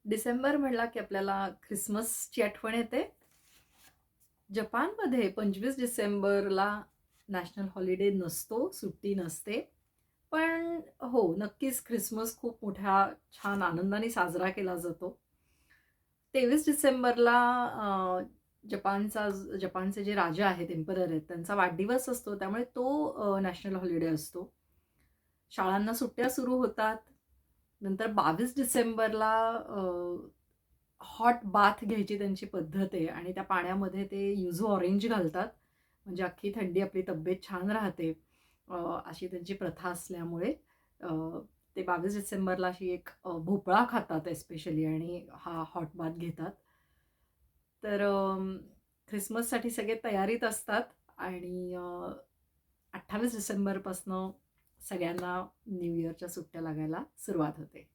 डिसेंबर म्हणला की आपल्याला ख्रिसमसची आठवण येते. जपानमध्ये 25 डिसेंबरला नॅशनल हॉलिडे नसतो, सुट्टी नसते. पण हो, नक्कीच ख्रिसमस खूप मोठ्या छान आनंदाने साजरा केला जातो. 23 डिसेंबरला जपानचे जे राजा आहेत, एम्परर आहेत, त्यांचा वाढदिवस असतो. त्यामुळे तो नॅशनल हॉलिडे असतो. शाळांना सुट्ट्या सुरू होतात. नंतर 22 डिसेंबरला हॉट बाथ घ्यायची त्यांची पद्धत आहे आणि त्या पाण्यामध्ये ते युजू ऑरेंज घालतात. म्हणजे अख्खी थंडी आपली तब्येत छान राहते. अ, अशी त्यांची प्रथा असल्यामुळे अ, ते 22 डिसेंबरला अशी एक भोपळा खातात एस्पेशली आणि हा हॉट बाथ घेतात. तर ख्रिसमससाठी सगळे तयारीत असतात आणि 28 डिसेंबरपासनं सगळ्यांना न्यू इयरच्या सुट्ट्या लागायला सुरुवात होते.